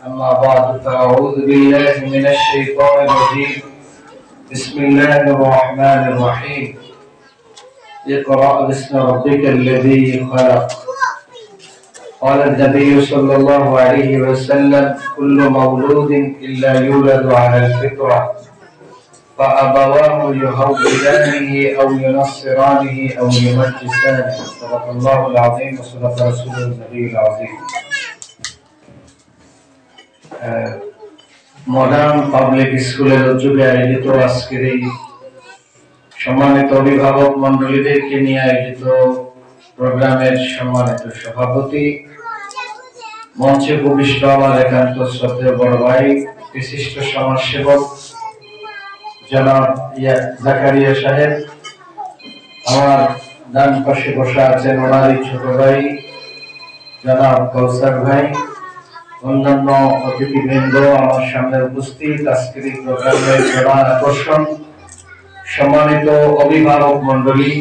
أما بعد فأعوذ بالله من الشيطان الرجيم بسم الله الرحمن الرحيم اقرأ باسم ربك الذي خلق قال النبي صلى الله عليه وسلم كل مولود إلا يولد على الفطرة فأبواه يهودانه أو ينصرانه أو يمجسانه صدق الله العظيم وصدق رسوله النبي العظيم modern public স্কুলের উদ্যোগে আয়োজিত আজকের এই সম্মানিত অভিভাবক মণ্ডলীদেরকে নিয়ে আয়োজিত প্রোগ্রামের সম্মানিত সভাপতি, মঞ্চে উপবিষ্ট আমার একান্ত শ্রদ্ধেয় বড় ভাই, বিশিষ্ট সমাজসেবক জনাব জাকারিয়া সাহেব, আমার ডান পাশে বসা আছেন ওনারই ছোট ভাই জনাব কৌসার ভাই, অন্যান্য অতিথিবৃন্দ, আমার সামনে উপস্থিত আজকের এই প্রোগ্রামের প্রধান আকর্ষণ সম্মানিত অভিভাবক মণ্ডলী,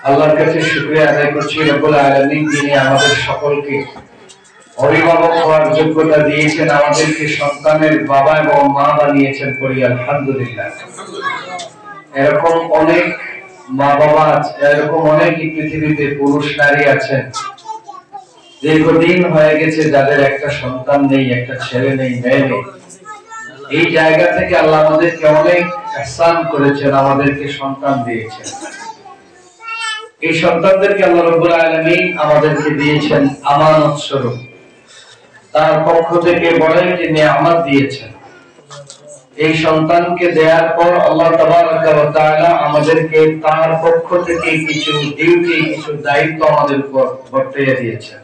আল্লাহর কাছে শুকরিয়া আদায় করছি রব্বুল আলামিন যিনি আমাদের সকলকে অভিভাবক হওয়ার যোগ্যতা দিয়েছেন, আমাদেরকে সন্তানের বাবা এবং মা বানিয়েছেন, করি আলহামদুলিল্লাহ। এরকম অনেক মা বাবা আছে, এরকম অনেক পৃথিবীতে পুরুষ নারী আছেন দীর্ঘদিন হয়ে গেছে যাদের একটা সন্তান নেই, একটা ছেলে নেই, মেয়ে নেই। এই জায়গা থেকে আল্লাহ আমাদেরকে অনেক ইহসান করেছেন, আমাদেরকে সন্তান দিয়েছেন। এই সন্তানদেরকে আল্লাহ রাব্বুল আলামিন আমাদেরকে দিয়েছেন আমানত স্বরূপ, তার পক্ষ থেকে বড় একটি নিয়ামত দিয়েছেন। এই সন্তানকে দেওয়ার পর আল্লাহ তাবারাক ওয়া তাআলা আমাদেরকে তার পক্ষ থেকে কিছু ডিউটি, কিছু দায়িত্ব আমাদের উপর বর্তাইয়া দিয়েছেন।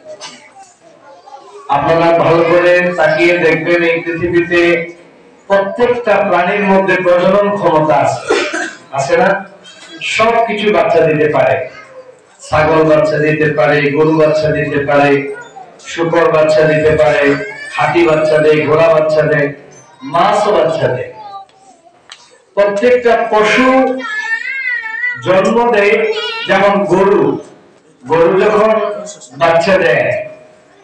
আপনারা ভালো করে তাকিয়ে দেখবেন, এই পৃথিবীতে প্রত্যেকটা প্রাণীর মধ্যে প্রজনন ক্ষমতা আছে, আছে না? সবকিছু বাচ্চা দিতে পারে, ছাগল বাচ্চা দিতে পারে, গরু বাচ্চা দিতে পারে, শূকর বাচ্চা দিতে পারে, হাতি বাচ্চা দেয়, ঘোড়া বাচ্চা দেয়, মাছও বাচ্চা দেয়। প্রত্যেকটা পশু জন্ম দেয়, যেমন গরু যখন বাচ্চা দেয়,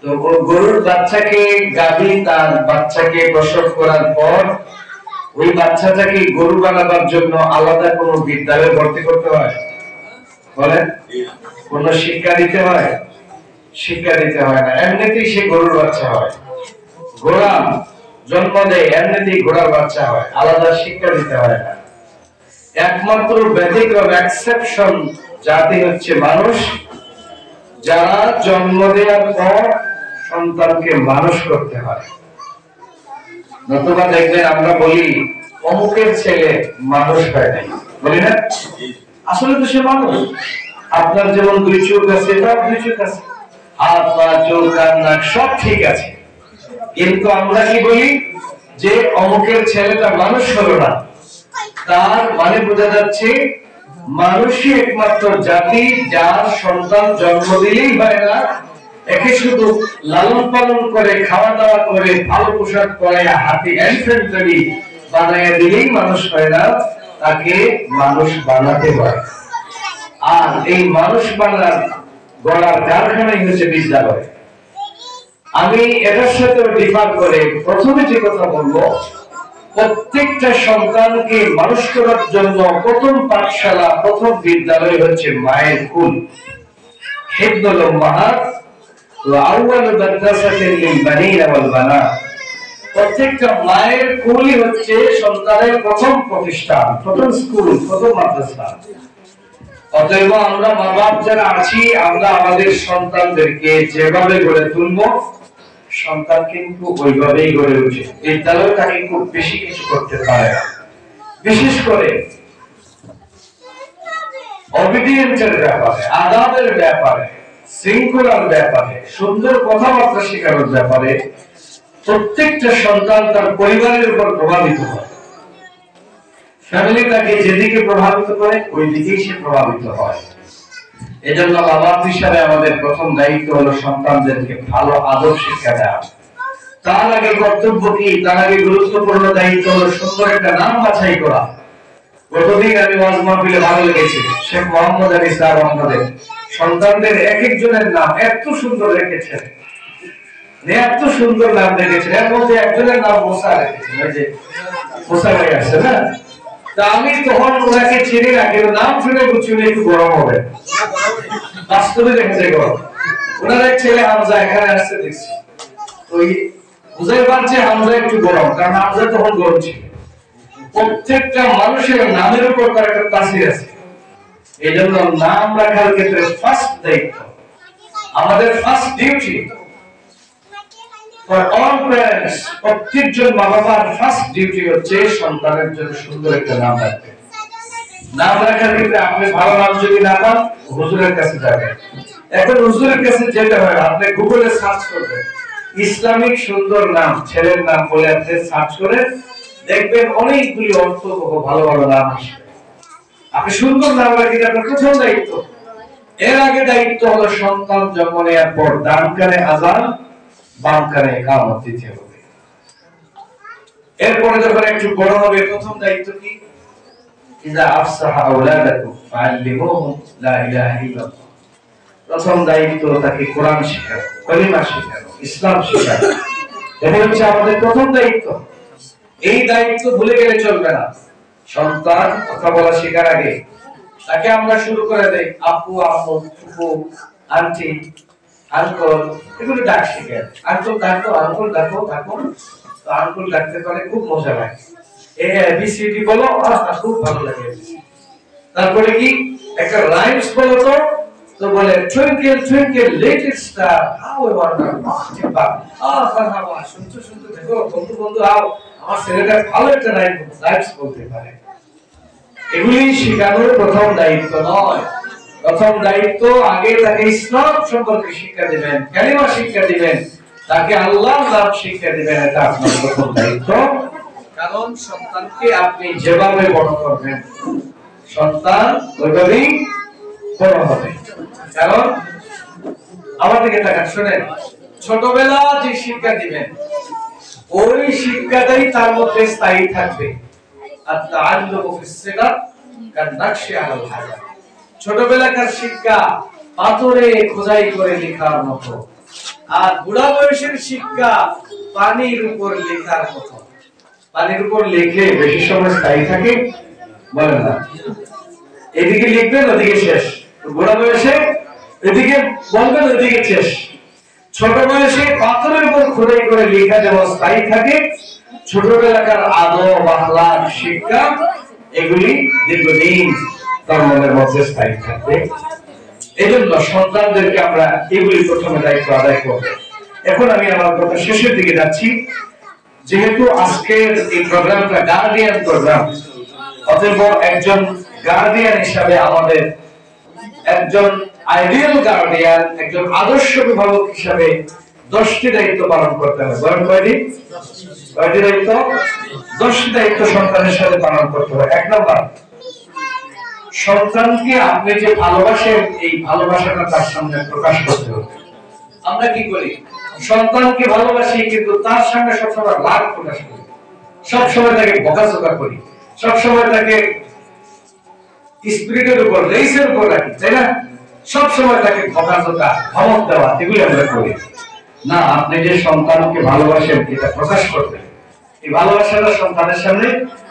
তো গরুর বাচ্চাকে গাভী তার বাচ্চাকে প্রসব করার পর ওই বাচ্চাটাকে গরু বানাবার জন্য আলাদা কোনো বিদ্যালয়ে ভর্তি করতে হয়? বলেন, কোন শিক্ষা দিতে হয়? শিক্ষা দিতে হয় না, এমনিতেই সে গরুর বাচ্চা হয়। ঘোড়া জন্ম দেয়, এমনিতেই ঘোড়ার বাচ্চা হয়, আলাদা শিক্ষা দিতে হয় না। একমাত্র ব্যতিক্রম, এক্সেপশন জাতি হচ্ছে মানুষ, যারা জন্ম দেওয়ার পর সন্তানকে মানুষ করতে হয়। নতুবা দেখবেন আমরা বলি অমুকের ছেলে মানুষ হয় নাই, বলি না? আসলে তো সে মানুষ। আপনার যেমন দুই চোখ আছে, তার দুই চোখ আছে, হাত পা চোখ কান নাক সব ঠিক আছে, কিন্তু আমরা কি বলি যে অমুকের ছেলেটা মানুষ হলো না। তার মানে বোঝা যাচ্ছে মানুষই একমাত্র জাতি যার সন্তান জন্ম দিলেই হয় না, একে শুধু লালন পালন করে, খাওয়া দাওয়া করে, ভালো পোশাক পরাইয়া, হাতে এনফ্যান্ট্রি বানাইয়া দিলেই মানুষ হয় না, তাকে মানুষ বানাতে হয়। আর এই মানুষ বানার গড়ার কারখানাই হচ্ছে বিদ্যালয়। আমি এটার সাথে ডিফার করে প্রথমে যে কথা বলবো, প্রত্যেকটা সন্তানকে মানুষ করার জন্য প্রথম পাঠশালা, প্রথম বিদ্যালয় হচ্ছে মায়ের কুল। হিফযুল উম্মাহাত ওয়া আউয়ালু মাদ্রাসাতিন লিল বানিনা ওয়াল বানাত। প্রত্যেকটা মায়ের কুলই হচ্ছে সন্তানের প্রথম প্রতিষ্ঠান, প্রথম স্কুল, প্রথম মাদ্রাসা। অতএব আমরা মা বাপ যারা আছি, আমরা আমাদের সন্তানদেরকে যেভাবে গড়ে তুলবো, সন্তান কিন্তু ওইভাবেই গড়ে উঠে। বিদ্যালয় তাকে খুব বেশি কিছু করতে পারে না। বিশেষ করে অবিডিয়েন্সের ব্যাপারে, আদাবের ব্যাপারে, শৃঙ্খলার ব্যাপারে, সুন্দর কথাবার্তা শেখানোর ব্যাপারে প্রত্যেকটা সন্তান তার পরিবারের উপর প্রভাবিত হয়। ফ্যামিলি তাকে যেদিকে প্রভাবিত করে ওই দিকেই সে প্রভাবিত হয়। এজন্য বাবা হিসাবে আমাদের প্রথম দায়িত্ব হলো সন্তানদেরকে ভালো আদব শিক্ষা দেওয়া। তার আগে কর্তব্য কি, তার আগে গুরুত্বপূর্ণ দায়িত্ব হলো সুন্দর একটা নাম বাছাই করা। গতদিন আমি ওয়াজ মাহফিলে ভালো লেগেছে, শেখ মোহাম্মদ আলী স্যার আমাদের সন্তানদের এক একজনের নাম এত সুন্দর রেখেছেন। এত সুন্দর নাম রেখেছেন, এর মধ্যে একজনের নাম মুসা রেখেছেন, ওই যে মুসা ভাই আছে না। তা আমি তখন ওনাকে চিনি না, কিন্তু নাম শুনে বুঝছি উনি একটু গরম হবে, বাস্তবে দেখেছে গরম। ওনার এক ছেলে হামজা এখানে আসছে দেখছি, ওই বুঝাই পারছে হামজা একটু গরম, কারণ হামজা তখন গরম ছিল। প্রত্যেকটা মানুষের নামের উপর তার একটা তাসির আছে। এই জন্য নাম রাখার ক্ষেত্রে ফার্স্ট দায়িত্ব, আমাদের first duty for all parents, প্রত্যেকজন মা বাবার ফার্স্ট ডিউটি হচ্ছে সন্তানের জন্য সুন্দর একটা নাম রাখতে। নাম রাখার ক্ষেত্রে আপনি ভালো নাম যদি না পান, হুজুরের কাছে যাবেন। এখন হুজুরের কাছে যেতে হয়, আপনি গুগলে সার্চ করবেন ইসলামিক সুন্দর নাম, ছেলের নাম বলে আপনি সার্চ করে দেখবেন অনেকগুলি অর্থবহ ভালো ভালো নাম আসবে। আপনি সুন্দর নাম রাখতে আপনার প্রথম দায়িত্ব। এর আগে দায়িত্ব হলো সন্তান জন্ম নেওয়ার পর ডান কানে আযান, বাম কানে ইকামত দিতে হবে। এরপরে যখন একটু বড় হবে, প্রথম দায়িত্ব কি? ইযা আফসাহা আওলাদাকুম ফাআল্লিমুহুম লা ইলাহা ইল্লাল্লাহ। প্রথম দায়িত্ব তাকে কোরআন শেখানো, কালিমা শেখানো, ইসলাম শেখানো। এটা হচ্ছে আমাদের প্রথম দায়িত্ব। এই দায়িত্ব ভুলে গেলে চলবে না। সন্তান কথা বলা শেখার আগে তাকে আমরা শুরু করে দেই আপু, আম্মু, ফুফু, আন্টি, আঙ্কল, এগুলো ডাক শিখে। আঙ্কল ডাকো, আঙ্কল ডাকো, ডাকো। তো আঙ্কল ডাকতে পারে খুব মজা লাগে। ABCD বলো, খুব ভালো লাগে। তারপরে কি একটা রাইমস বলো তো বলে twinkle twinkle little star how I wonder মারহাবা। শুনতে শুনতে দেখো বন্ধু বন্ধু আও, আমার ছেলেটা ভালো একটা রাইমস বলতে পারে। এগুলি শেখানোর প্রথম দায়িত্ব নয়। প্রথম দায়িত্ব আগে তাকে ইসলাম সম্পর্কে শিক্ষা দিবেন, কালিমা শিক্ষা দিবেন, তাকে আল্লাহর নাম শিক্ষা দিবেন। এটা আপনার প্রথম দায়িত্ব। কারণ সন্তানকে আপনি যেভাবে বড় করবেন, সন্তান ওইভাবেই বড় হবে। কারণ আমার দিকে তাকান, শুনেন, ছোটবেলা যে শিক্ষা দিবেন ওই শিক্ষাটাই তার মধ্যে স্থায়ী থাকবে। আর তাআল্লুমু ফিস-সিগার কান-নাকশি আলাল হাজার। ছোটবেলাকার শিক্ষা পাথরে খোদাই করে লেখার মতো, আর বুড়া বয়সের শিক্ষা পানির উপর লেখার মতো। পানির উপর লিখলে বেশি সময় স্থায়ী থাকে, বলেন না? এদিকে লিখবেন ওদিকে শেষ, বুড়া বয়সে এদিকে বলবেন ওদিকে শেষ। ছোট বয়সে পাথরের উপর খোদাই করে লেখা যেমন স্থায়ী থাকে, ছোটবেলাকার আদব, আখলাক, শিক্ষা এগুলি দীর্ঘদিন তার মনের মধ্যে স্থায়ী থাকবে। এজন্য সন্তানদেরকে আমরা এগুলি প্রথমে দায়িত্ব আদায় করব। এখন আমি আমার কথা শেষের দিকে যাচ্ছি। যেহেতু আজকের এই প্রোগ্রামটা গার্ডিয়ান প্রোগ্রাম, অতএব একজন গার্ডিয়ান হিসাবে আমাদের একজন আইডিয়াল গার্ডিয়ান, একজন আদর্শ অভিভাবক হিসাবে 10টি দায়িত্ব পালন করতে হবে। বলেন কয়টি? কয়টি দায়িত্ব? 10টি দায়িত্ব সন্তানের সাথে পালন করতে হবে। 1 নাম্বার, সন্তানকে আপনি যে ভালোবাসেন এই ভালোবাসাটা তার সামনে প্রকাশ করতে হবে। আমরা কি করি? সন্তানকে ভালোবাসি কিন্তু তার সামনে সবসময় রাগ প্রকাশ করি, সবসময় তাকে বকাঝকা করি, সবসময় তাকে স্পিরিটের উপর, রেসের উপর রাখি, তাই না? সবসময় তাকে বকাঝকা, ধমক দেওয়া, এগুলি আমরা করি না। আপনি যে সন্তানকে ভালোবাসেন এটা প্রকাশ করবেন। এই ভালোবাসাটা সন্তানের সামনে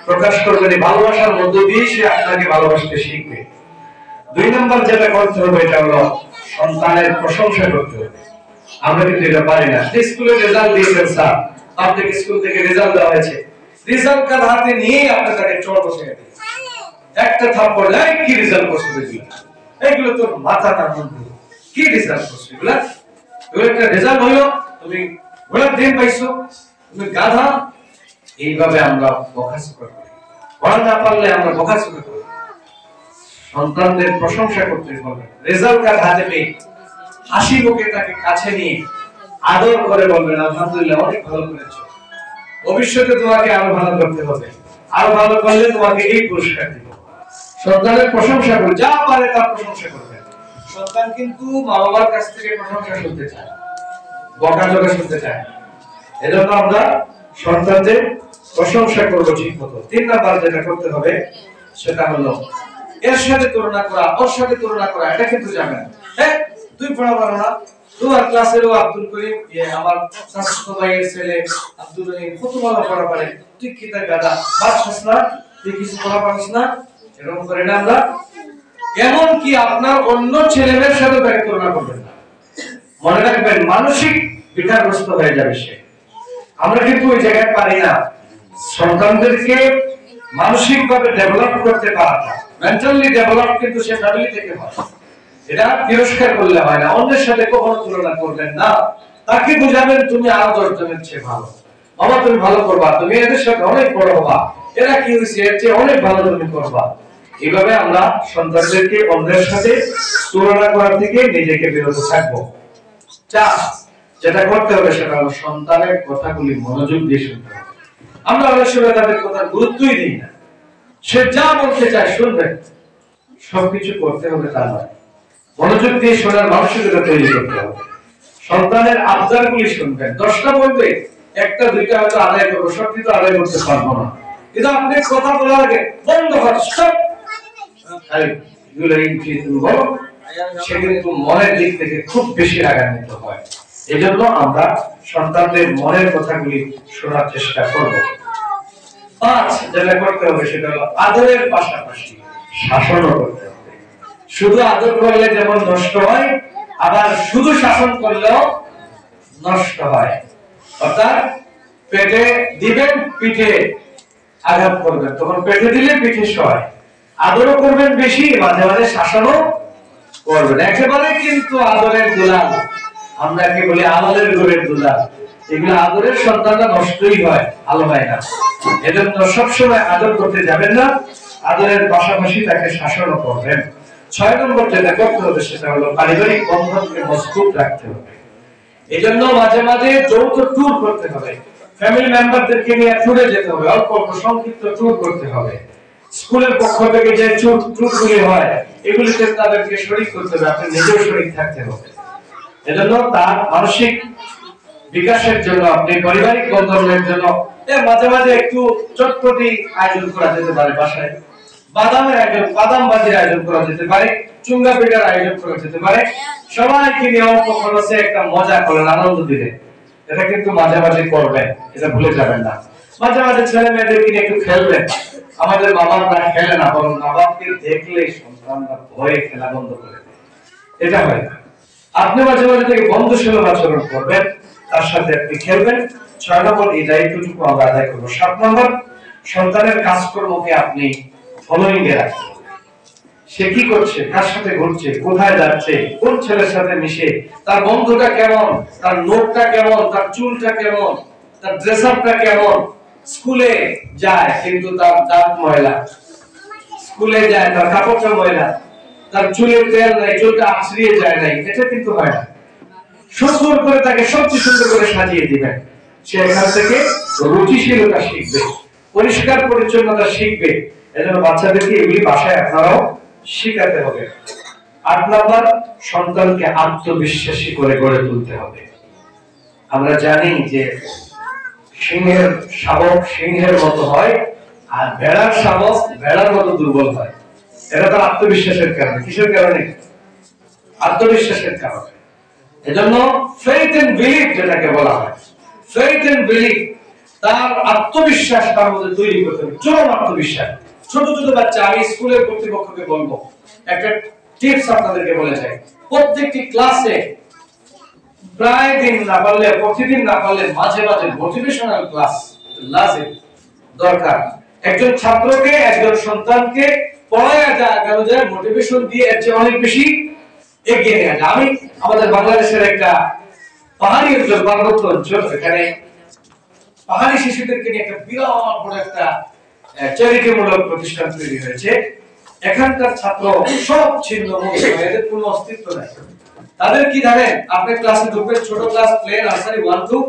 প্রকাশ করবেন। এই ভালোবাসার মধ্য দিয়ে সে আপনাকে ভালোবাসতে শিখবে। 2 নাম্বার যেটা করতে হবে এটা হলো সন্তানের প্রশংসা করতে হবে। আমরা কিন্তু এটা পারি না। স্কুলে রেজাল্ট দিয়েছেন স্যার, পাবলিক স্কুল থেকে রেজাল্ট দেওয়া হয়েছে, রেজাল্ট কার হাতে নিয়ে আপনার তাকে চড় বসে গেছে, একটা থাপ্পড় দেয়, কি রেজাল্ট করছো এগুলো? এগুলো তোর মাথা না বন্ধু, কি রেজাল্ট করছো এগুলা? এগুলো একটা রেজাল্ট হলো, তুমি ঘোড়ার দিন পাইছো, তুমি গাধা। এইভাবে আমরা বকাঝকা করি, পড়া না পারলে আমরা বকাঝকা করি। সন্তানদের প্রশংসা করতে হবে। রেজাল্ট কার হাতে পেয়ে হাসি মুখে তাকে কাছে নিয়ে আদর করে বলবেন আলহামদুলিল্লাহ, অনেক ভালো করেছো, ভবিষ্যতে তোমাকে আরো ভালো করতে হবে, আরো ভালো করলে তোমাকে এই পুরস্কার দিব। সন্তানের প্রশংসা করে, যা পারে তার প্রশংসা করবে। সন্তান কিন্তু মা বাবার কাছ থেকে প্রশংসা শুনতে চায়, বকাঝকা শুনতে চায়। এজন্য আমরা সন্তানদের প্রশংসা করব ঠিক মতো। 3 নাম্বার যেটা করতে হবে সেটা হলো এর সাথে তুলনা করা, ওর সাথে তুলনা করা, এটা কিন্তু যাবে না। হ্যাঁ, তুই পড়া পারো না, তোমার ক্লাসেরও আব্দুল করিম আমার শাশুড়ি ভাইয়ের ছেলে আব্দুল রহিম কত ভালো পড়া পারে, তুই কি তার গাদা বাদশাস না, তুই কিছু পড়া পারিস না, এরকম করে না আমরা। এমন কি আপনার অন্য ছেলেমেয়ের সাথে তাকে তুলনা করবেন না। মনে রাখবেন মানসিক বিকারগ্রস্ত হয়ে যাবে সে। আমরা কিন্তু ওই জায়গায় পারি না সন্তানদেরকে মানসিক ভাবে ডেভেলপ করতে পারা, মেন্টালি ডেভেলপ কিন্তু সে ফ্যামিলি থেকে হয়। এটা তিরস্কার করলে হয় না। অন্যের সাথে কখনো তুলনা করবেন না। তাকে বুঝাবেন তুমি আরো 10 জনের চেয়ে ভালো, বাবা তুমি ভালো করবা, তুমি এদের সাথে অনেক বড় হবা, এরা কি হয়েছে এর চেয়ে অনেক ভালো তুমি করবা। এইভাবে আমরা সন্তানদেরকে অন্যের সাথে তুলনা করা থেকে নিজেকে বিরত থাকবো। যেটা করতে হবে সেটা হলো সন্তানের কথাগুলি মনোযোগ দিয়ে শুনতে হবে। আমরা অনেক সময় তাদের কথা গুরুত্বই দিই না। সে যা বলতে চায় শুনবেন, সবকিছু করতে হবে তা নয়। মনোযোগ দিয়ে শোনার মানসিকতা তৈরি করতে হবে। সন্তানের আবদারগুলি শুনবেন। 10টা বলবে, 1টা 2টা হয়তো আদায় করবো, সবটি তো আদায় করতে পারবো না। কিন্তু আপনি কথা বলার আগে বন্ধ কর, স্টপ, সে কিন্তু মনের দিক থেকে খুব বেশি রাগান্বিত হয়। এজন্য আমরা সন্তানদের মনের কথাগুলি শোনার চেষ্টা করব। 5 যেটা করতে হবে সেটা হলো আদরের পাশাপাশি শাসনও করতে হবে। শুধু আদর করলে যেমন নষ্ট হয়, আবার শুধু শাসন করলেও নষ্ট হয়। অর্থাৎ পেটে দিবেন, পিঠে আঘাত করবেন, তখন পেটে দিলে পিঠে সয়। আদরও করবেন বেশি, মাঝে মাঝে শাসনও করবেন। একেবারে কিন্তু আদরের দুলাল, আমরা কি বলি আদরের গোরের দুলাল, এগুলো আদরের সন্তানরা নষ্টই হয়, ভালো হয় না। এজন্য সবসময় আদর করতে যাবেন না, আদরের পাশাপাশি তাকে শাসনও করবেন। 6 নম্বর যেটা করতে হবে সেটা হলো পারিবারিক বন্ধনকে মজবুত রাখতে হবে। এজন্য মাঝে মাঝে যৌথ ট্যুর করতে হবে, ফ্যামিলি মেম্বারদেরকে নিয়ে ট্যুরে যেতে হবে, অল্প অল্প সংক্ষিপ্ত ট্যুর করতে হবে। স্কুলের পক্ষ থেকে যে ট্যুরগুলি হয় এগুলিতে তাদেরকে শরীক করতে হবে, আপনি নিজেও শরীক থাকতে হবে। এজন্য তার মানসিক বিকাশের জন্য আপনি পারিবারিক বন্ধনের জন্য মাঝে মাঝে একটু চটপটি আয়োজন করা যেতে পারে। বাসায় বাদামের আয়োজন, বাদাম ভাজির আয়োজন করা যেতে পারে, চুঙ্গা পিঠার আয়োজন করা যেতে পারে। সবাইকে নিয়ে অল্প খরচে একটা মজা করেন, আনন্দ দিলেন। এটা কিন্তু মাঝে মাঝে করবেন, এটা ভুলে যাবেন না। মাঝে মাঝে ছেলে মেয়েদেরকে নিয়ে একটু খেলবেন। আমাদের বাবারা খেলে না, বরং মা বাবাকে দেখলে সন্তানরা ভয়ে খেলা বন্ধ করে দেয়। এটা হয় না। আপনি মাঝে মাঝে থেকে বন্ধুসুলভ আচরণ করবেন, তার সাথে আপনি খেলবেন। 6 নম্বর এই দায়িত্বটুকু আমরা আদায় করবো। 7 নম্বর সন্তানের কাজকর্মকে আপনি ফলোইং এ রাখতে হবে। সে কি করছে, কার সাথে ঘুরছে, কোথায় যাচ্ছে, কোন ছেলের সাথে মিশে, তার বন্ধুটা কেমন, তার নোটটা কেমন, তার চুলটা কেমন, তার ড্রেস আপটা কেমন। স্কুলে যায় কিন্তু তার দাঁত ময়লা, স্কুলে যায় তার কাপড়টা ময়লা, তার চুলের তেল নাই, চুলটা আছড়িয়ে যায় নাই, এটা কিন্তু হয় না। সুন্দর করে তাকে সবচেয়ে সুন্দর করে সাজিয়ে দিবেন। সে এখান থেকে রুচিশীলতা শিখবে, পরিষ্কার পরিচ্ছন্নতা শিখবে। এজন্য বাচ্চাদেরকে এগুলি বাসায় আপনারাও শিখাতে হবে। 8 নম্বর সন্তানকে আত্মবিশ্বাসী করে গড়ে তুলতে হবে। আমরা জানি যে সিংহের শাবক সিংহের মতো হয়, আর ভেড়ার শাবক ভেড়ার মতো দুর্বল হয়। এটা তার আত্মবিশ্বাসের কারণে। কিসের কারণে? আত্মবিশ্বাসের কারণে। এজন্য ফেইথ এন্ড বিলিভ যেটাকে বলা হয়, ফেইথ এন্ড বিলিভ, তার আত্মবিশ্বাস তার মধ্যে তৈরি করতে হবে, চরম আত্মবিশ্বাস। ছোট ছোট বাচ্চা, আমি স্কুলের কর্তৃপক্ষকে বলবো একটা টিপস আপনাদেরকে বলে যাই, প্রত্যেকটি ক্লাসে প্রায় দিন না পারলে, প্রতিদিন না পারলে মাঝে মাঝে মোটিভেশনাল ক্লাস লাজিম দরকার। একজন ছাত্রকে, একজন সন্তানকে পড়ায় গেল যায় মোটিভেশন দিয়ে, এর চেয়ে অনেক বেশি এগিয়ে নিয়ে যায়। আমি আমাদের বাংলাদেশের একটা পাহাড়ি অঞ্চল, পার্বত্য অঞ্চল, এখানে পাহাড়ি শিশুদেরকে নিয়ে একটা বিরাট বড় একটা চ্যারিটিমূলক প্রতিষ্ঠান তৈরি হয়েছে। এখানকার ছাত্র সব ছিন্ন মুক্ত, এদের কোনো অস্তিত্ব নাই। তাদের কি জানেন, আপনি ক্লাসে ঢুকবেন, ছোট ক্লাস, প্লে, নার্সারি 1 2,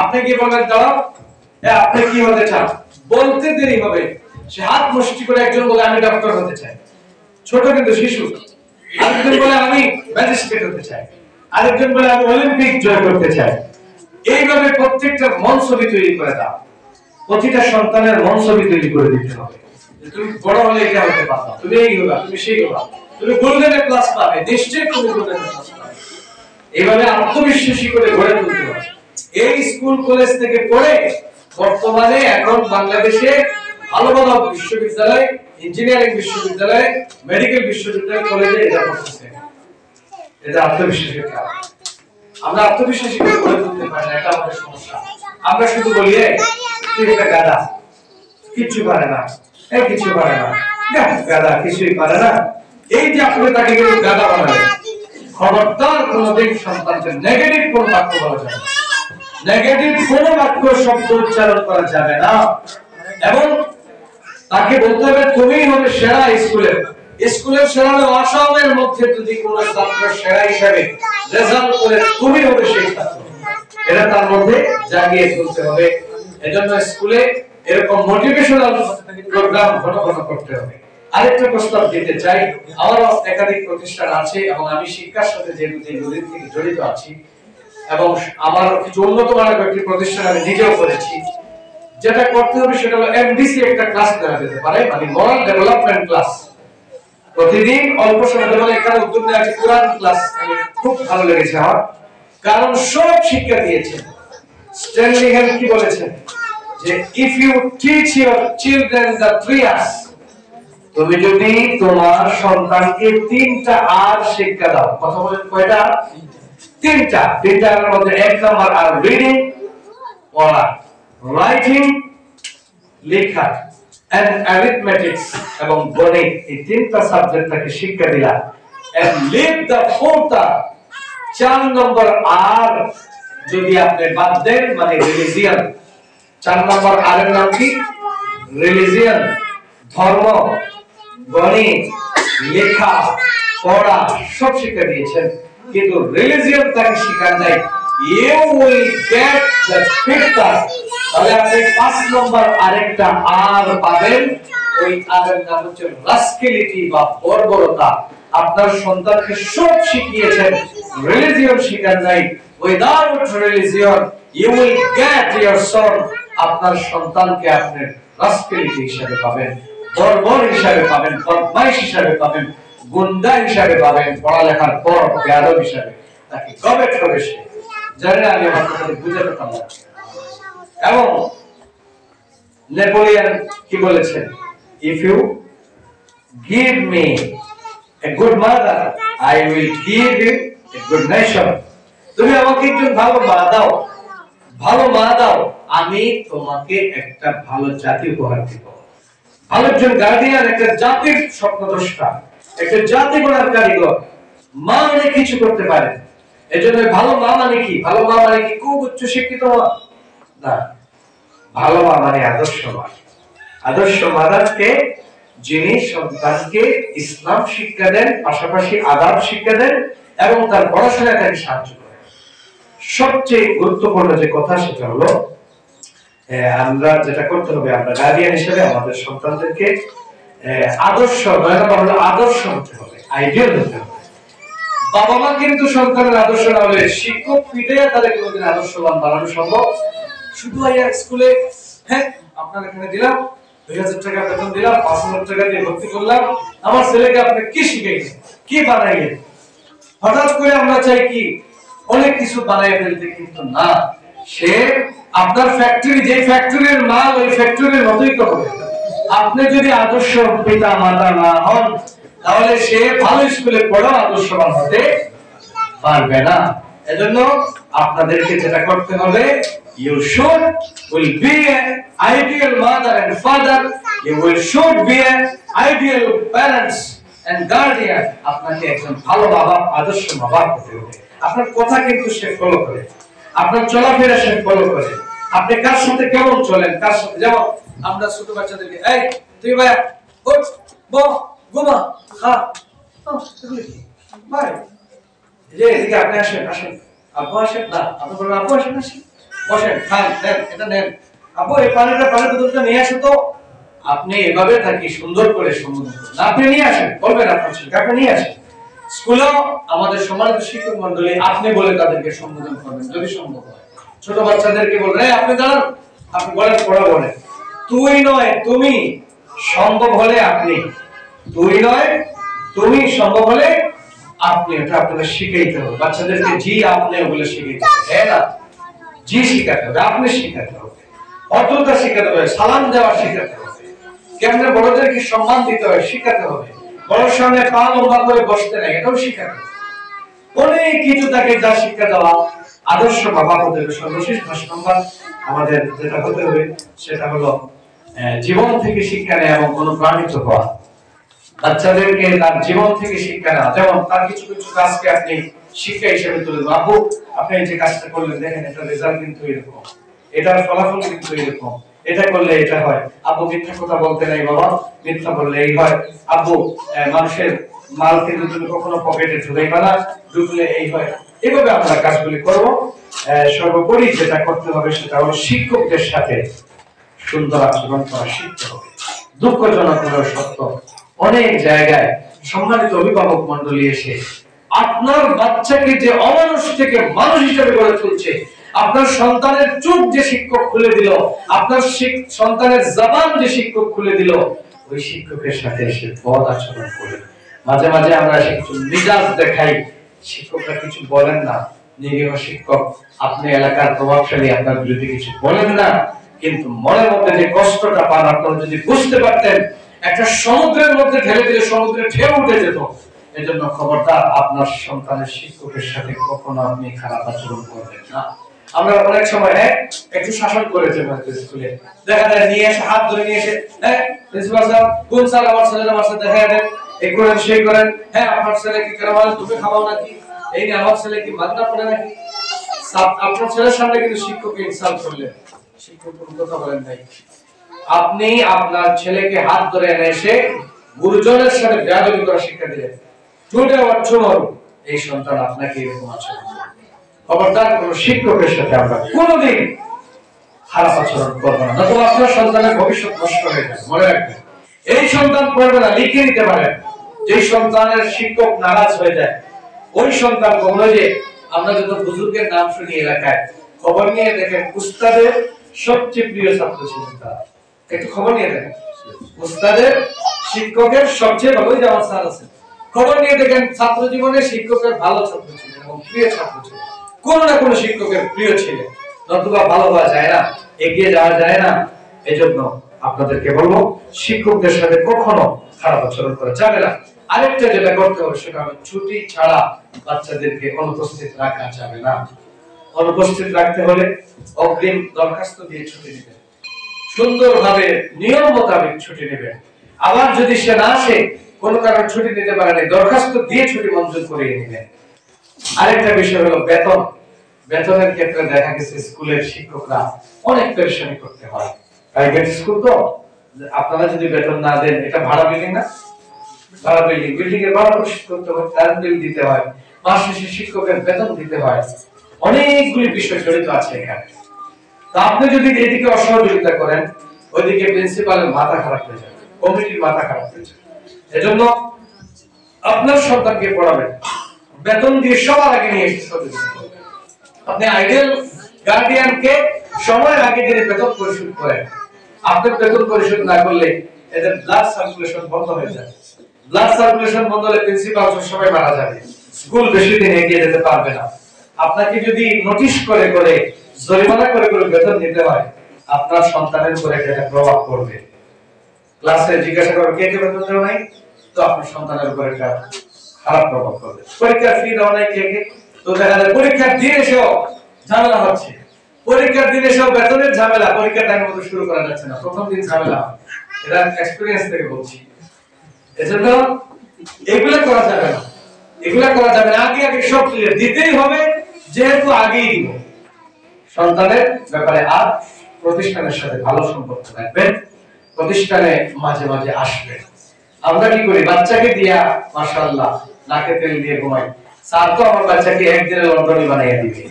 আপনি কি বলবেন দাঁড়াও, আপনি কি হতে চান, বলতে দেরি হবে সে হাত মুষ্টি করে একজন বলে আমি ডক্টর হতে চাই, ছোট কিন্তু শিশু। আরেকজন বলে আমি ম্যাজিস্ট্রেট হতে চাই, আরেকজন বলে আমি অলিম্পিক জয় করতে চাই। এইভাবে প্রত্যেকটা মন ছবি তৈরি করে দাও। প্রতিটা সন্তানের মন ছবি তৈরি করে দিতে হবে। তুমি বড় হলে এটা হতে পারবা, তুমি এই হবা, তুমি সেই হবা, তুমি গোল্ডেন ক্লাস পাবে, নিশ্চয়ই তুমি গোল্ডেন ক্লাস পাবে। এইভাবে আত্মবিশ্বাসী করে গড়ে তুলতে হবে। এই স্কুল কলেজ থেকে পড়ে বর্তমানে এখন বাংলাদেশে ভালো ভালো বিশ্ববিদ্যালয়, ইঞ্জিনিয়ারিং বিশ্ববিদ্যালয়, মেডিকেল বিশ্ববিদ্যালয়, কলেজে এটা করতেছে। এটা আত্মবিশ্বাসের কারণ। আমরা আত্মবিশ্বাসী করে গড়ে তুলতে পারি না, এটা আমাদের সমস্যা। আমরা শুধু বলি তুই একটা গাধা, কিছু পারে না, এই কিছু পারে না, গাধা কিছুই পারে না, এই যে আপনি তাকে কিন্তু গাধা বানালেন। খবরদার কোনোদিন সন্তানকে নেগেটিভ কোন বাক্য বলা যাবে না, নেগেটিভ কোন বাক্য শব্দ উচ্চারণ করা যাবে না। এবং তাকে বলতে হবে তুমিই হবে সেরা স্কুলের। স্কুলের সেরা আসামের মধ্যে যদি কোন ছাত্র সেরা হিসাবে রেজাল্ট করে তুমি হবে সেই ছাত্র, এটা তার মধ্যে জাগিয়ে তুলতে হবে। এজন্য স্কুলে এরকম মোটিভেশনাল প্রোগ্রাম ঘন ঘন করতে হবে। আরেকটা প্রস্তাব দিতে চাই, আমার একাধিক প্রতিষ্ঠান আছে এবং আমি শিক্ষার সাথে যেহেতু দীর্ঘদিন থেকে জড়িত আছি এবং আমার কিছু উন্নত মানের কয়েকটি প্রতিষ্ঠান আমি নিজেও করেছি। যেটা করতে হবে সেটা হলো এমডিসি একটা ক্লাস দেওয়া যেতে পারে, মানে মরাল ডেভেলপমেন্ট ক্লাস। প্রতিদিন অল্প সময়, যেমন এখানে উদ্যোগ নেওয়া আছে কোরআন ক্লাস, খুব ভালো লেগেছে আমার, কারণ সব শিক্ষা দিয়েছেন। স্ট্যানলি হ্যাম কি বলেছেন যে if you teach your children the 3 R's, তুমি যদি তোমার সন্তানকে 3টা আর শিক্ষা দাও। কথা বলেন কয়টা? 3টার মধ্যে 1 নাম্বার আর রিডিং, পড়া, রাইটিং, লেখা, and arithmetics এবং গণিত, এই 3টা সাবজেক্ট তাকে শিক্ষা দিলা। and leave the 4th R, 4 নম্বর আর যদি আপনি বাদ দেন, মানে রিলিজিয়ন। 4 নম্বর আর এর নাম কি? রিলিজিয়ন, ধর্ম, গণিত, লেখা, পড়া সব শিক্ষা দিয়েছেন, কিন্তু রিলিজিয়ন তাকে শিখান নাই। you will get the 5th R, তাহলে আপনি 5 নম্বর আরেকটা আর পাবেন। ওই আর এর নাম হচ্ছে রাস্কেলিটি বা বর্বরতা। আপনার সন্তানকে সব শিখিয়েছেন, রিলিজিয়ন শিখান নাই। Without religion you will get your son, আপনার সন্তানকে আপনি রাস্কেলিটি হিসেবে পাবেন, বর্বর হিসেবে পাবেন, বদমাইশ হিসেবে পাবেন, গুন্ডা হিসেবে পাবেন, পড়ালেখার পর বেয়াদব হিসেবে তাকে গবেট হবে সে। জানি না আমি আপনাদের বুঝাতে পারলাম। এবং নেপোলিয়ন কি বলেছেন? if you give me a good mother, I will give you a good nation. তুমি আমাকে একজন ভালো মা দাও, ভালো মা দাও, আমি তোমাকে একটা ভালো জাতি উপহার দিব। ভালো একজন গার্ডিয়ান একটা জাতির স্বপ্নদ্রষ্টা, একটা জাতি গড়ার কারিগর। মা অনেক কিছু করতে পারে। এজন্য ভালো মা মানে কি? ভালো মা মানে কি খুব উচ্চ শিক্ষিত না, ভালো মা মানে আদর্শ মা। আদর্শ মাদারকে যিনি সন্তানকে ইসলাম শিক্ষা দেন, পাশাপাশি আদাব শিক্ষা দেন এবং তার পড়াশোনায় তাকে সাহায্য করেন। সবচেয়ে গুরুত্বপূর্ণ যে কথা সেটা হলো আমরা যেটা করতে হবে, আমরা গার্ডিয়ান হিসেবে আমাদের সন্তানদেরকে আদর্শ, আদর্শ হতে হবে, আইডিয়াল হতে হবে। বাবা মা কিন্তু সন্তানের আদর্শ না হলে শিক্ষক পিটাইয়া তাদের কোনোদিন আদর্শবান বানানো সম্ভব। শুধু আইয়া স্কুলে হ্যাঁ আপনার এখানে দিলাম 2000 টাকা বেতন দিলাম, 5000 টাকা দিয়ে ভর্তি করলাম, আমার ছেলেকে আপনি কি শিখাইছেন, কি বানাইলেন? হঠাৎ করে আমরা চাই কি অনেক কিছু বানাই ফেলতে, কিন্তু না, সে আপনার ফ্যাক্টরি, যে ফ্যাক্টরির মাল ওই ফ্যাক্টরির মতোই তো হবে। আপনি যদি আদর্শ পিতা মাতা না হন তাহলে সে ভালো স্কুলে পড়াও আদর্শবান হতে পারবে না। এজন্য আপনাদেরকে যেটা করতে হবে, you will be an ideal mother and father, you should be an ideal parents and guardian. আপনাকে একজন ভালো বাবা, আদর্শ বাবা হতে হবে। আপনার কথা কিন্তু সে ফলো করে, আপনার চলাফেরা সে ফলো করে, আপনি কার সাথে কেমন চলেন, কার সাথে। যেমন আমরা ছোট বাচ্চাদেরকে এই তুই ভাই উঠ বস ঘুমা খা, এগুলো কি ভাই, যে এদিকে আপনি আসেন, আসেন আপু আসেন, না আপনি বলেন আপু আসেন, আসেন বসেন, খান, নেন এটা নেন, আপু এই পানির বোতলটা নিয়ে আসেন তো। আপনি এভাবে থাকি সুন্দর করে সম্বোধন করুন, আপনি নিয়ে আসেন, বলবেন আপনার ছেলেকে আপনি নিয়ে আসেন। স্কুলেও আমাদের সম্মানিত শিক্ষক মন্ডলী আপনি বলে তাদেরকে সম্বোধন করবেন যদি সম্ভব হয়। ছোট বাচ্চাদেরকে বলবেন এই আপনি দাঁড়ান, আপনি বলেন, পড়া বলেন, তুই নয় তুমি, সম্ভব হলে আপনি, তুই নয় তুমি, সম্ভব হলে আপনি, এটা আপনাদের শিখাইতে হবে। বাচ্চাদেরকে জি আপনি ওগুলো শিখাইতে হবে, হ্যাঁ না, জি শিখাতে হবে, আপনি শিখাতে হবে, অটলতা শিখাতে হবে, সালাম দেওয়া শিখাতে হবে, কেমনে বড়দেরকে সম্মান দিতে হয় শিখাতে হবে, বড়র সামনে পা লম্বা করে বসতে নাই এটাও শিখাতে হবে। অনেক কিছু তাকে যা শিক্ষা দেওয়া আদর্শ বাবা হতে হবে। সর্বশেষ 10 নম্বর আমাদের যেটা হতে হবে সেটা হলো জীবন থেকে শিক্ষা নেওয়া এবং অনুপ্রাণিত হওয়া। বাচ্চাদেরকে তার জীবন থেকে শিক্ষা নেওয়া, যেমন তার কিছু কিছু কাজকে আপনি শিক্ষা হিসেবে তুলে দেন। আপু আপনি যে কাজটা করলেন দেখেন এটা রেজাল্ট কিন্তু এরকম, এটার ফলাফল কিন্তু এরকম, এটা করলে এটা হয়। আপু মিথ্যা কথা বলতে নাই বাবা, মিথ্যা বললে এই হয়। আপু মানুষের মাল কিন্তু তুমি কখনো পকেটে ঢুকাইবা না, ঢুকলে এই হয়। এভাবে আমরা কাজগুলি করব। সর্বোপরি যেটা করতে হবে সেটা হলো শিক্ষকদের সাথে সুন্দর আচরণ করা শিখতে হবে। দুঃখজনক হলেও সত্য, অনেক জায়গায় সম্মানিত অভিভাবক মন্ডলী এসে আপনার বাচ্চাকে যে অমানুষ থেকে মানুষ হিসেবে গড়ে তুলছে, আপনার সন্তানের চোখ যে শিক্ষক খুলে দিল, আপনার সন্তানের জবান যে শিক্ষক খুলে দিল, ওই শিক্ষকের সাথে এসে বদ আচরণ করে। মাঝে মাঝে আমরা কিছু মিজাজ দেখাই, শিক্ষকরা কিছু বলেন না, নিরীহ শিক্ষক, আপনি এলাকার প্রভাবশালী, আপনার বিরুদ্ধে কিছু বলেন না, কিন্তু মনের মধ্যে যে কষ্টটা পান আপনারা যদি বুঝতে পারতেন, একটা সমুদ্রের মধ্যে ঢেলে দিলে সমুদ্রে ঢেউ উঠে যেত। এজন্য খবরদার আপনার সন্তানের শিক্ষকের সাথে কখনো আপনি খারাপ আচরণ করবেন না। আমরা অনেক সময় একটু শাসন করেছি স্কুলে, দেখা যায় নিয়ে এসে হাত ধরে নিয়ে এসে প্রিন্সিপাল স্যার কোন স্যার আমার ছেলের আমার সাথে দেখা দেন, এই করেন সেই করেন, আপনার ছেলে কি কেন মানে তুমি খাওয়াও নাকি, এই নিয়ে আমার ছেলে কি মান্না পড়ে নাকি। আপনার ছেলের সামনে কিন্তু শিক্ষককে ইনসাল্ট করলেন, শিক্ষক কোনো কথা বলেন নাই। আপনি আপনার ছেলেকে হাত ধরে এনে এসে গুরুজনের সাথে বেয়াদবি করা শিক্ষা দিলেন, টুডে অর টুমরো এই সন্তান আপনাকে এরকম আচরণ করবে। খবরদার কোন শিক্ষকের সাথে আমরা কোনোদিন খারাপ আচরণ করবো না, নতুবা আপনার সন্তানের ভবিষ্যৎ নষ্ট হয়ে যাবে। মনে রাখবেন, এই সন্তান পড়বে না, লিখে নিতে পারেন। যে সন্তানের শিক্ষক নারাজ হয়ে যায়, ওই সন্তান কখনো, যে আমরা যত বুজুর্গের নাম শুনি এলাকায়, খবর নিয়ে দেখেন উস্তাদের সবচেয়ে প্রিয় ছাত্র ছিলেন তারা। একটু খবর নিয়ে দেখেন, উস্তাদের শিক্ষকের সবচেয়ে ভালো, ওই যে আমার স্যার আছে, খবর নিয়ে দেখেন ছাত্র জীবনে শিক্ষকের ভালো ছাত্র ছিলেন এবং প্রিয় ছাত্র ছিলেন, কোন না কোন শিক্ষকের প্রিয় ছিলেন, নতুবা ভালো হওয়া যায় না, এগিয়ে যাওয়া যায় না। এজন্য আপনাদেরকে বলবো, শিক্ষকদের সাথে কখনো খারাপ আচরণ করা যাবে না। আরেকটা যেটা করতে হবে সেটা হলো ছুটি ছাড়া বাচ্চাদেরকে অনুপস্থিত রাখা যাবে না। অনুপস্থিত রাখতে হলে অগ্রিম দরখাস্ত দিয়ে ছুটি দিবেন, সুন্দরভাবে নিয়ম মোতাবেক ছুটি নেবেন। আবার যদি সে না আসে, কোন কারণে ছুটি নিতে পারে না, দরখাস্ত দিয়ে ছুটি মঞ্জুর করিয়ে নেবেন। আরেকটা বিষয় হলো বেতন। বেতনের ক্ষেত্রে দেখা গেছে স্কুলের শিক্ষকরা অনেক পেরেশানি করতে হয়। প্রাইভেট স্কুল তো, আপনারা যদি বেতন না দেন, এটা ভাড়া বিল্ডিং না, ভাড়া বিল্ডিং, বিল্ডিং এর ভাড়া পরিশোধ করতে হয়, তার বিল দিতে হয়, মাস শেষে শিক্ষকের বেতন দিতে হয়, অনেকগুলি বিষয় জড়িত আছে এখানে। তা আপনি যদি এদিকে অসহযোগিতা করেন, ওইদিকে প্রিন্সিপালের মাথা খারাপ হয়ে যাবে, কমিটির মাথা খারাপ হয়ে যাবে। এজন্য আপনার সন্তানকে পড়াবেন, বেতন দিয়ে সবার আগে নিয়ে এসে সহযোগিতা করবেন। আপনি আইডিয়াল গার্ডিয়ানকে সময়ের আগে যদি বেতন পরিশোধ করেন, আপনি বেতন পরিশোধ না করলে এদের ব্লাড সার্কুলেশন বন্ধ হয়ে যাবে। ব্লাড সার্কুলেশন বন্ধ হলে প্রিন্সিপাল সবাই মারা যাবে, স্কুল বেশি দিন এগিয়ে যেতে পারবে না। আপনাকে যদি নোটিশ করে করে, জরিমানা করে করে বেতন দিতে হয়, আপনার সন্তানের উপর একটা প্রভাব পড়বে। ক্লাসে জিজ্ঞাসা করবে কে কে বেতন দেওয়া নাই, তো আপনার সন্তানের উপর একটা খারাপ প্রভাব পড়বে। পরীক্ষার ফি দেওয়া নাই কে কে, তো দেখা যায় পরীক্ষার দিন এসেও ঝামেলা হচ্ছে, পরীক্ষার দিন এসেও বেতনের ঝামেলা, পরীক্ষার টাইম মতো শুরু করা যাচ্ছে না, প্রথম দিন ঝামেলা। এটা এক্সপেরিয়েন্স থেকে বলছি। এজন্য এগুলা করা যাবে না, এগুলা করা যাবে না। আগে আগে সব ক্লিয়ার দিতেই হবে, যেহেতু আগেই দিব। সন্তানের ব্যাপারে আর প্রতিষ্ঠানের সাথে ভালো সম্পর্ক রাখবেন, প্রতিষ্ঠানে মাঝে মাঝে আসবেন। আমরা কি করি, বাচ্চাকে দিয়া মাশাআল্লাহ নাকে তেল দিয়ে ঘুমাই, স্যার তো আমার বাচ্চাকে একদিনে লন্ডনি বানাইয়া দিবে।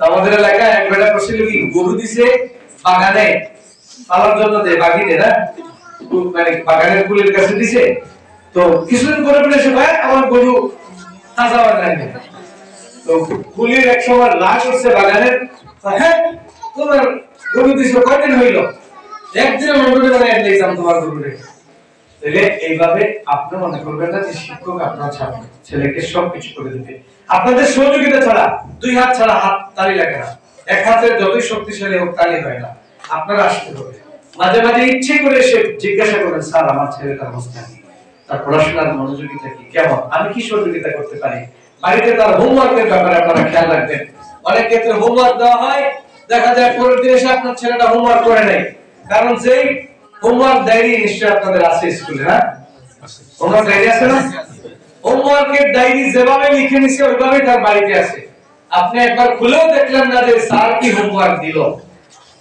আমাদের এলাকায় এক বেটা করছিল কি, গরু দিছে বাগানে পালার জন্য, বাগিনে না, মানে বাগানের কুলের কাছে দিছে। তো কিছুদিন পরে বলে সে ভাই আমার গরু তাজা বাগানে, তো কুলির এক সময় লাশ হচ্ছে বাগানের, হ্যাঁ তোমার গরু দিছো কয়দিন হইলো, একদিনে লন্ডনে বানাইয়া দিয়েছিলাম তোমার গরুরে। তাহলে এইভাবে আপনি মনে করবেন না যে শিক্ষক আপনার ছাত্র ছেলেকে সবকিছু করে দিবে। আপনাদের সহযোগিতা ছাড়া, দুই হাত ছাড়া হাত তালি লাগে না, এক হাতের যতই শক্তিশালী হোক তালি হয় না। আপনারা আসতে হবে, মাঝে মাঝে ইচ্ছে করে এসে জিজ্ঞাসা করেন, স্যার আমার ছেলেটার অবস্থা কি, তার পড়াশোনার মনোযোগিতা কি, কেমন, আমি কি সহযোগিতা করতে পারি। বাড়িতে তার হোমওয়ার্কের ব্যাপারে আপনারা খেয়াল রাখবেন। অনেক ক্ষেত্রে হোমওয়ার্ক দেওয়া হয়, দেখা যায় পরের দিন এসে আপনার ছেলেটা হোমওয়ার্ক করে নাই, কারণ যেই হোমওয়ার্ক ডায়েরি নিশ্চয়ই আপনাদের আছে স্কুলে, না? হোমওয়ার্ক ডায়েরি আছে না? হোমওয়ার্কের ডায়েরি যেভাবে লিখে নিছে ওইভাবেই তার বাড়িতে আছে। আপনি একবার খুলেও দেখলেন না যে স্যার কি হোমওয়ার্ক দিল,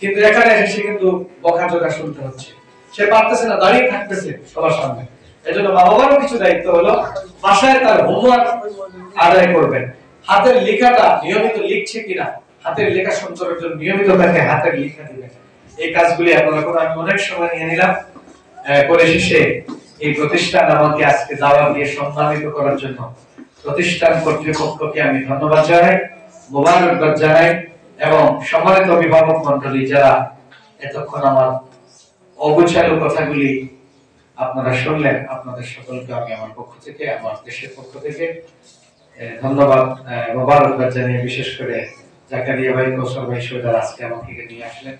কিন্তু এখানে এসে কিন্তু বকাঝকা শুনতে হচ্ছে। সে পারতেছে না, দাঁড়িয়ে থাকতেছে সবার সামনে। এজন্য বাবা-মারও কিছু দায়িত্ব হলো, বাসায় তার হোমওয়ার্ক আদায় করবেন। হাতের লেখাটা নিয়মিত লিখছে কিনা, হাতের লেখা সঞ্চারের জন্য নিয়মিত তাকে হাতের লেখা দিবেন। এই কাজগুলি আপনারা করে, আমি অনেক সময় নিয়ে নিলাম। করে শেষে এই প্রতিষ্ঠান আমাকে আজকে দাওয়াত দিয়ে সম্মানিত করার জন্য প্রতিষ্ঠান কর্তৃপক্ষকে আমি ধন্যবাদ জানাই, মোবারকবাদ জানাই, এবং সম্মানিত অভিভাবক মণ্ডলী যারা এতক্ষণ আমার অগোছালো কথাগুলি আপনারা শুনলেন, আপনাদের সকলকে আমি আমার পক্ষ থেকে, আমার দেশের পক্ষ থেকে ধন্যবাদ, মোবারকবাদ জানিয়ে, বিশেষ করে জাকারিয়া ভাই, কৌশল ভাই, সৈয়দার আজকে আমাকে নিয়ে আসলেন।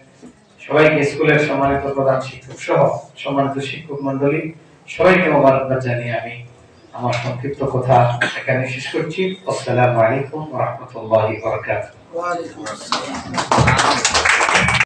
সবাইকে, স্কুলের সম্মানিত প্রধান শিক্ষক সহ সম্মানিত শিক্ষক মণ্ডলী, সবাইকে মোবারকবাদ জানিয়ে আমি আমার সংক্ষিপ্ত কথা এখানে শেষ করছি। আসসালামু আলাইকুম ওয়া রাহমাতুল্লাহি ওয়া বারাকাতুহু।